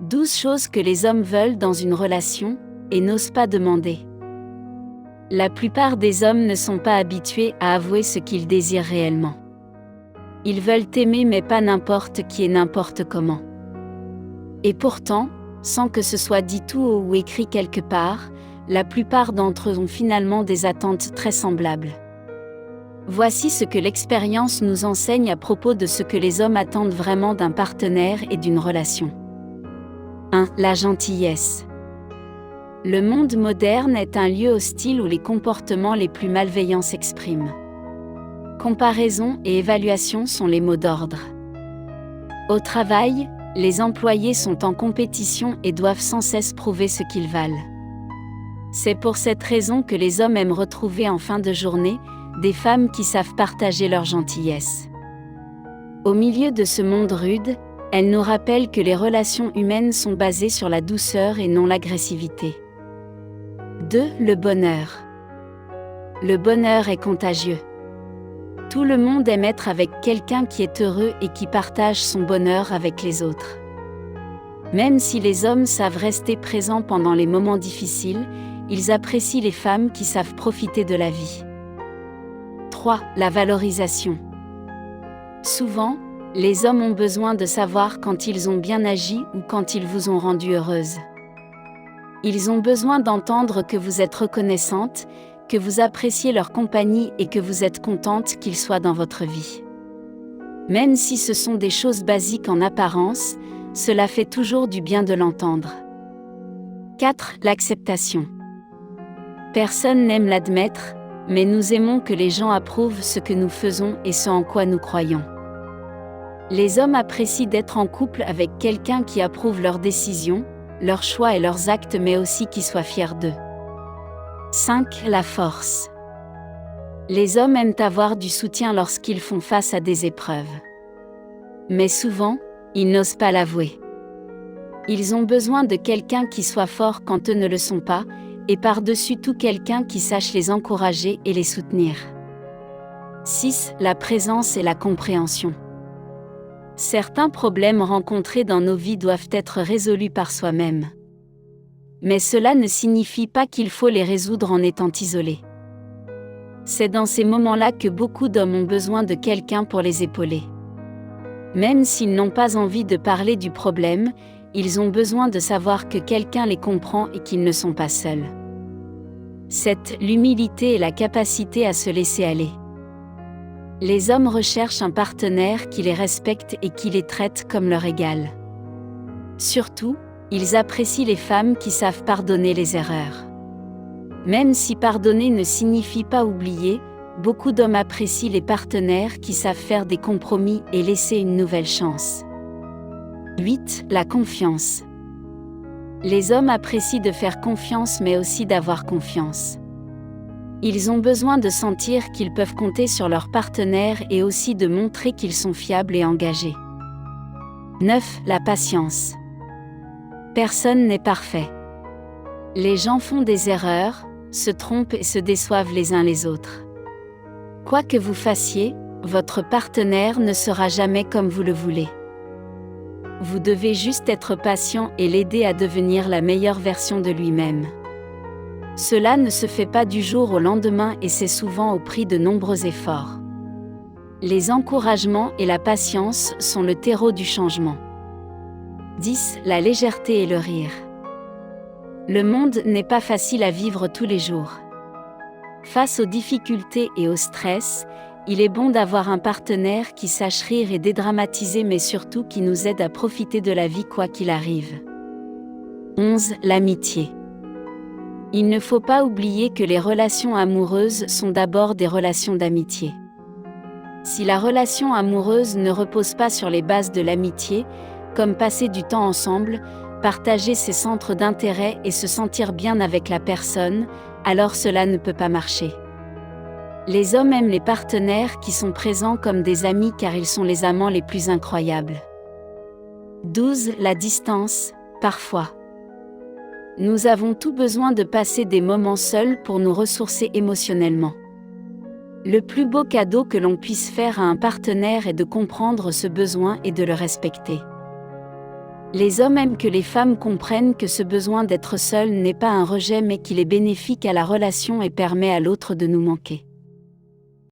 12 choses que les hommes veulent dans une relation, et n'osent pas demander. La plupart des hommes ne sont pas habitués à avouer ce qu'ils désirent réellement. Ils veulent aimer mais pas n'importe qui et n'importe comment. Et pourtant, sans que ce soit dit tout haut ou écrit quelque part, la plupart d'entre eux ont finalement des attentes très semblables. Voici ce que l'expérience nous enseigne à propos de ce que les hommes attendent vraiment d'un partenaire et d'une relation. 1. La gentillesse. Le monde moderne est un lieu hostile où les comportements les plus malveillants s'expriment. Comparaison et évaluation sont les mots d'ordre. Au travail, les employés sont en compétition et doivent sans cesse prouver ce qu'ils valent. C'est pour cette raison que les hommes aiment retrouver en fin de journée des femmes qui savent partager leur gentillesse. Au milieu de ce monde rude, elles nous rappellent que les relations humaines sont basées sur la douceur et non l'agressivité. 2. Le bonheur. Le bonheur est contagieux. Tout le monde aime être avec quelqu'un qui est heureux et qui partage son bonheur avec les autres. Même si les hommes savent rester présents pendant les moments difficiles, ils apprécient les femmes qui savent profiter de la vie. 3. La valorisation. Souvent, les hommes ont besoin de savoir quand ils ont bien agi ou quand ils vous ont rendu heureuse. Ils ont besoin d'entendre que vous êtes reconnaissante, que vous appréciez leur compagnie et que vous êtes contente qu'ils soient dans votre vie. Même si ce sont des choses basiques en apparence, cela fait toujours du bien de l'entendre. 4. L'acceptation. Personne n'aime l'admettre, mais nous aimons que les gens approuvent ce que nous faisons et ce en quoi nous croyons. Les hommes apprécient d'être en couple avec quelqu'un qui approuve leurs décisions, leurs choix et leurs actes mais aussi qui soit fier d'eux. 5. La force. Les hommes aiment avoir du soutien lorsqu'ils font face à des épreuves. Mais souvent, ils n'osent pas l'avouer. Ils ont besoin de quelqu'un qui soit fort quand eux ne le sont pas, et par-dessus tout quelqu'un qui sache les encourager et les soutenir. 6. La présence et la compréhension. Certains problèmes rencontrés dans nos vies doivent être résolus par soi-même. Mais cela ne signifie pas qu'il faut les résoudre en étant isolé. C'est dans ces moments-là que beaucoup d'hommes ont besoin de quelqu'un pour les épauler. Même s'ils n'ont pas envie de parler du problème, ils ont besoin de savoir que quelqu'un les comprend et qu'ils ne sont pas seuls. 7. L'humilité et la capacité à se laisser aller. Les hommes recherchent un partenaire qui les respecte et qui les traite comme leur égal. Surtout, ils apprécient les femmes qui savent pardonner les erreurs. Même si pardonner ne signifie pas oublier, beaucoup d'hommes apprécient les partenaires qui savent faire des compromis et laisser une nouvelle chance. 8. La confiance. Les hommes apprécient de faire confiance mais aussi d'avoir confiance. Ils ont besoin de sentir qu'ils peuvent compter sur leur partenaire et aussi de montrer qu'ils sont fiables et engagés. 9. La patience. Personne n'est parfait. Les gens font des erreurs, se trompent et se déçoivent les uns les autres. Quoi que vous fassiez, votre partenaire ne sera jamais comme vous le voulez. Vous devez juste être patient et l'aider à devenir la meilleure version de lui-même. Cela ne se fait pas du jour au lendemain et c'est souvent au prix de nombreux efforts. Les encouragements et la patience sont le terreau du changement. 10. La légèreté et le rire. Le monde n'est pas facile à vivre tous les jours. Face aux difficultés et au stress, il est bon d'avoir un partenaire qui sache rire et dédramatiser mais surtout qui nous aide à profiter de la vie quoi qu'il arrive. 11. L'amitié. Il ne faut pas oublier que les relations amoureuses sont d'abord des relations d'amitié. Si la relation amoureuse ne repose pas sur les bases de l'amitié, comme passer du temps ensemble, partager ses centres d'intérêt et se sentir bien avec la personne, alors cela ne peut pas marcher. Les hommes aiment les partenaires qui sont présents comme des amis car ils sont les amants les plus incroyables. 12. La distance, parfois. Nous avons tout besoin de passer des moments seuls pour nous ressourcer émotionnellement. Le plus beau cadeau que l'on puisse faire à un partenaire est de comprendre ce besoin et de le respecter. Les hommes aiment que les femmes comprennent que ce besoin d'être seul n'est pas un rejet mais qu'il est bénéfique à la relation et permet à l'autre de nous manquer.